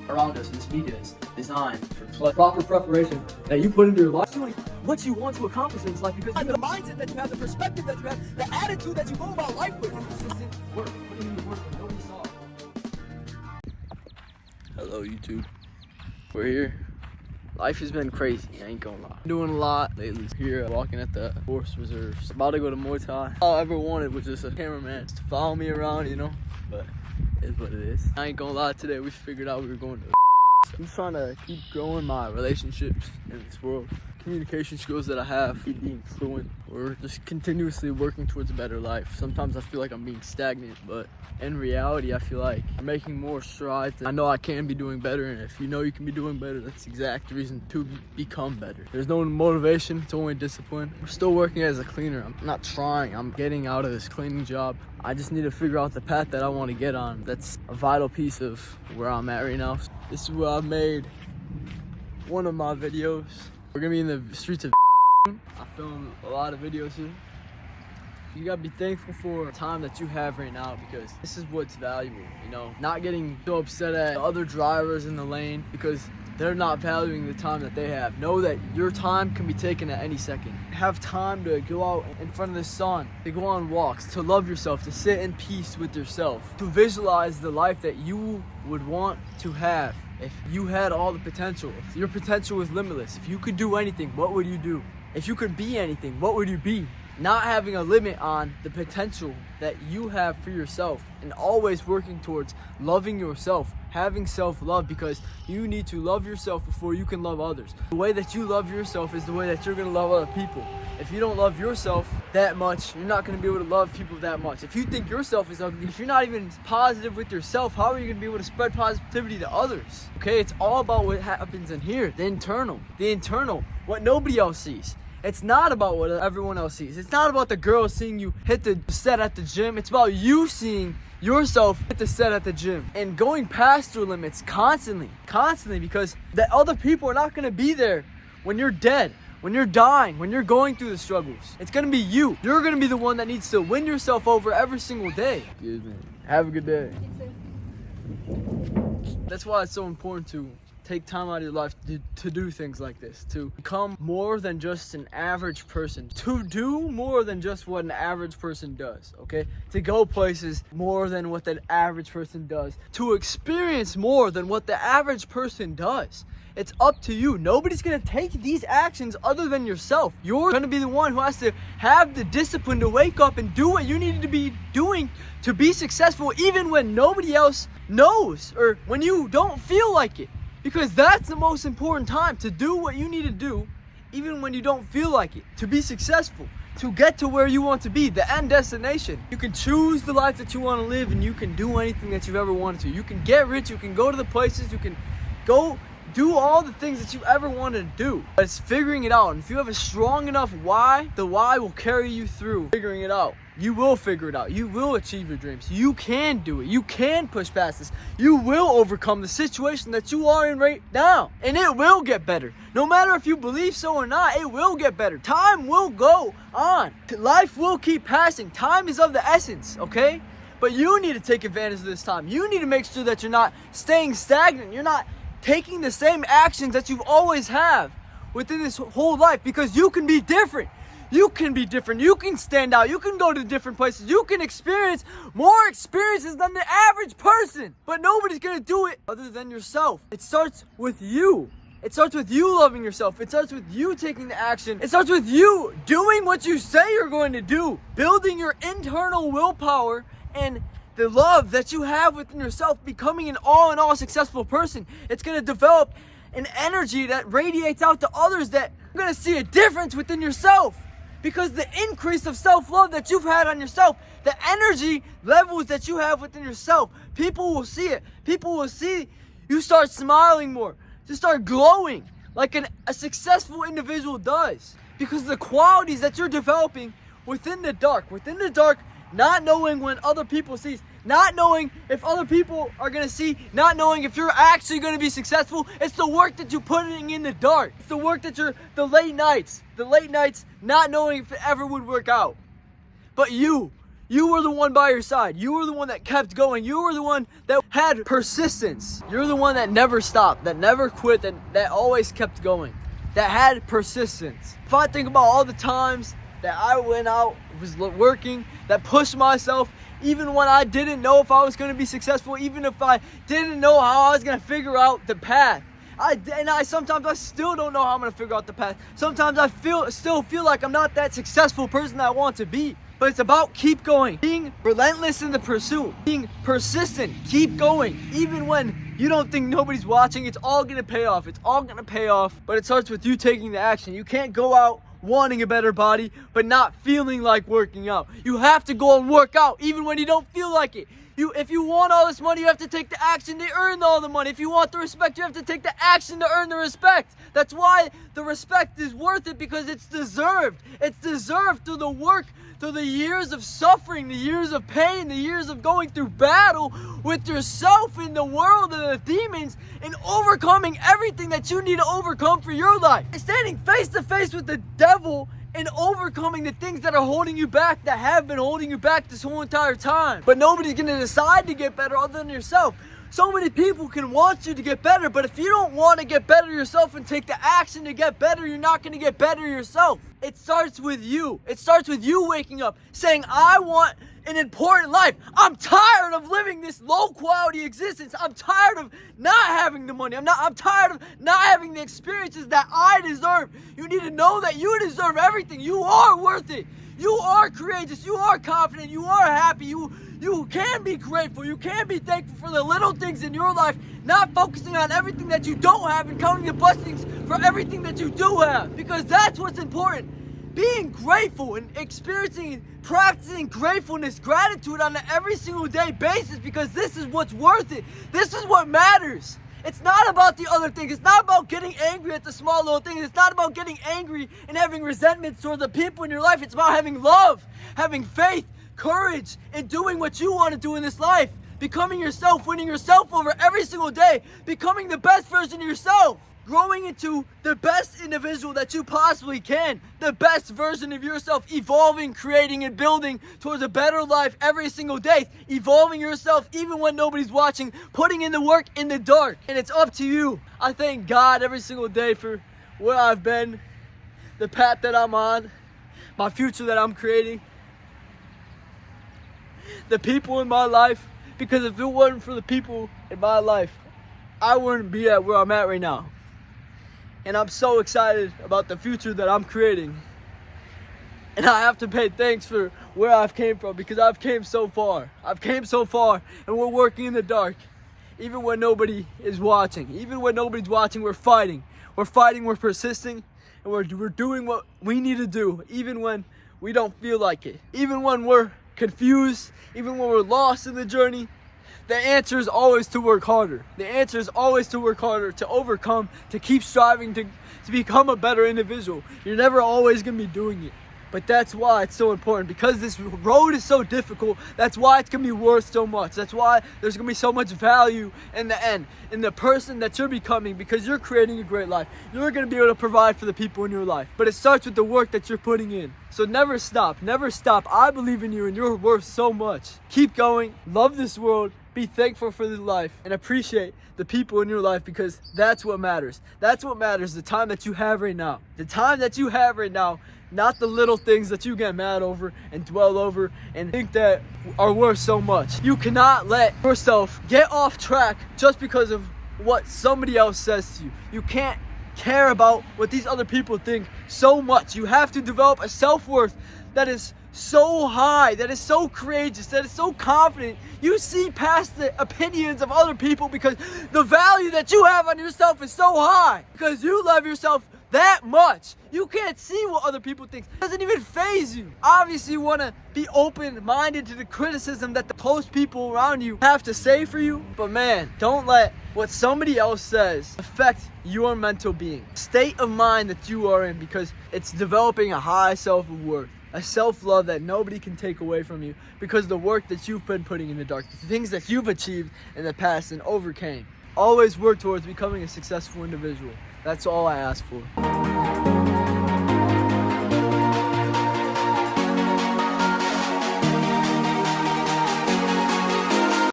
around us in this media is designed for proper preparation that you put into your life. Doing what you want to accomplish in this life, because the mindset that you have, the perspective that you have, the attitude that you go about life with. Consistent work, putting in the work that nobody saw. Hello YouTube, we're here. Life has been crazy, I ain't gonna lie. Doing a lot lately. Here walking at the Forest Reserves, about to go to Muay Thai. All I ever wanted was just a cameraman to follow me around, you know, but it's what it is. I ain't gonna lie, today we figured out we were going to I'm trying to keep growing my relationships in this world. Communication skills that I have, keep being fluent, or just continuously working towards a better life. Sometimes I feel like I'm being stagnant, but in reality, I feel like I'm making more strides. I know I can be doing better, and if you know you can be doing better, that's the exact reason to become better. There's no motivation, it's only discipline. We're still working as a cleaner. I'm not trying, I'm getting out of this cleaning job. I just need to figure out the path that I want to get on. That's a vital piece of where I'm at right now. This is where I made one of my videos. We're gonna be in the streets of I filmed a lot of videos here. You gotta be thankful for the time that you have right now, because this is what's valuable, you know? Not getting so upset at other drivers in the lane because they're not valuing the time that they have. Know that your time can be taken at any second. Have time to go out in front of the sun, to go on walks, to love yourself, to sit in peace with yourself, to visualize the life that you would want to have. If you had all the potential, if your potential was limitless, if you could do anything, what would you do? If you could be anything, what would you be? Not having a limit on the potential that you have for yourself, and always working towards loving yourself, having self-love, because you need to love yourself before you can love others. The way that you love yourself is the way that you're gonna love other people. If you don't love yourself that much, you're not gonna be able to love people that much. If you think yourself is ugly, if you're not even positive with yourself, how are you gonna be able to spread positivity to others? Okay, it's all about what happens in here, the internal, what nobody else sees. It's not about what everyone else sees. It's not about the girls seeing you hit the set at the gym. It's about you seeing yourself hit the set at the gym and going past your limits constantly, because the other people are not gonna be there when you're dead, when you're dying, when you're going through the struggles. It's gonna be you. You're gonna be the one that needs to win yourself over every single day. Excuse me. Have a good day. That's why it's so important to take time out of your life to do things like this, to become more than just an average person, to do more than just what an average person does, okay? To go places more than what the average person does, to experience more than what the average person does. It's up to you. Nobody's gonna take these actions other than yourself. You're gonna be the one who has to have the discipline to wake up and do what you need to be doing to be successful, even when nobody else knows, or when you don't feel like it. Because that's the most important time, to do what you need to do, even when you don't feel like it, to be successful, to get to where you want to be, the end destination. You can choose the life that you want to live, and you can do anything that you've ever wanted to. You can get rich, you can go to the places, you can go do all the things that you ever wanted to do. But it's figuring it out, and if you have a strong enough why, the why will carry you through figuring it out. You will figure it out. You will achieve your dreams. You can do it. You can push past this. You will overcome the situation that you are in right now. And it will get better. No matter if you believe so or not, it will get better. Time will go on. Life will keep passing. Time is of the essence, okay? But you need to take advantage of this time. You need to make sure that you're not staying stagnant. You're not taking the same actions that you've always have within this whole life, because you can be different. You can be different. You can stand out. You can go to different places. You can experience more experiences than the average person. But nobody's going to do it other than yourself. It starts with you. It starts with you loving yourself. It starts with you taking the action. It starts with you doing what you say you're going to do. Building your internal willpower and the love that you have within yourself, becoming an all-in-all successful person. It's going to develop an energy that radiates out to others, that you're going to see a difference within yourself. Because the increase of self-love that you've had on yourself, the energy levels that you have within yourself, people will see it. People will see you start smiling more, to start glowing like a successful individual does. Because the qualities that you're developing within the dark, not knowing when other people see, not knowing if other people are going to see, not knowing if you're actually going to be successful. It's the work that you're putting in the dark. It's the work that the late nights, not knowing if it ever would work out. But you You were the one by your side. You were the one that kept going. You were the one that had persistence. You're the one that never stopped, that never quit, that always kept going, that had persistence. If I think about all the times that I went out, was working, that pushed myself, even when I didn't know if I was going to be successful, even if I didn't know how I was going to figure out the path. Sometimes I still don't know how I'm going to figure out the path. Sometimes I still feel like I'm not that successful person that I want to be. But it's about keep going, being relentless in the pursuit, being persistent, keep going. Even when you don't think nobody's watching, it's all going to pay off. It's all going to pay off. But it starts with you taking the action. You can't go out wanting a better body, but not feeling like working out. You have to go and work out, even when you don't feel like it. If you want all this money, you have to take the action to earn all the money. If you want the respect, you have to take the action to earn the respect. That's why the respect is worth it, because it's deserved. It's deserved through the work, through the years of suffering, the years of pain, the years of going through battle with yourself in the world and the demons, and overcoming everything that you need to overcome for your life. Standing face to face with the devil and overcoming the things that are holding you back, that have been holding you back this whole entire time. But nobody's going to decide to get better other than yourself. So many people can want you to get better, but if you don't want to get better yourself and take the action to get better, you're not going to get better yourself. It starts with you. It starts with you waking up, saying, I want an important life. I'm tired of living this low quality existence. I'm tired of not having the money. I'm tired of not having the experiences that I deserve. You need to know that you deserve everything. You are worth it. You are courageous. You are confident. You are happy. You can be grateful. You can be thankful for the little things in your life, not focusing on everything that you don't have and counting the blessings for everything that you do have, because that's what's important. Being grateful and practicing gratefulness, gratitude on an every single day basis, because this is what's worth it. This is what matters. It's not about the other things. It's not about getting angry at the small little things. It's not about getting angry and having resentments toward the people in your life. It's about having love, having faith, courage, and doing what you want to do in this life. Becoming yourself, winning yourself over every single day. Becoming the best version of yourself. Growing into the best individual that you possibly can. The best version of yourself. Evolving, creating, and building towards a better life every single day. Evolving yourself even when nobody's watching. Putting in the work in the dark. And it's up to you. I thank God every single day for where I've been. The path that I'm on. My future that I'm creating. The people in my life. Because if it wasn't for the people in my life, I wouldn't be at where I'm at right now. And I'm so excited about the future that I'm creating. And I have to pay thanks for where I've came from, because I've came so far. I've came so far, and we're working in the dark. Even when nobody is watching. Even when nobody's watching, we're fighting. We're fighting, we're persisting, and we're doing what we need to do, even when we don't feel like it. Even when we're confused, even when we're lost in the journey. The answer is always to work harder. The answer is always to work harder, to overcome, to keep striving, to become a better individual. You're never always going to be doing it. But that's why it's so important, because this road is so difficult. That's why it's going to be worth so much. That's why there's going to be so much value in the end, in the person that you're becoming, because you're creating a great life. You're going to be able to provide for the people in your life. But it starts with the work that you're putting in. So never stop. Never stop. I believe in you, and you're worth so much. Keep going. Love this world. Be thankful for this life, and appreciate the people in your life, because that's what matters. That's what matters, the time that you have right now. The time that you have right now, not the little things that you get mad over and dwell over and think that are worth so much. You cannot let yourself get off track just because of what somebody else says to you. You can't care about what these other people think so much. You have to develop a self-worth that is so high, that is so courageous, that is so confident. You see past the opinions of other people, because the value that you have on yourself is so high, because you love yourself that much. You can't see what other people think. It doesn't even faze you. Obviously, you want to be open-minded to the criticism that the close people around you have to say for you. But man, don't let what somebody else says affect your mental being, state of mind that you are in, because it's developing a high self-worth. A self-love that nobody can take away from you, because the work that you've been putting in the dark, the things that you've achieved in the past and overcame. Always work towards becoming a successful individual. That's all I ask for.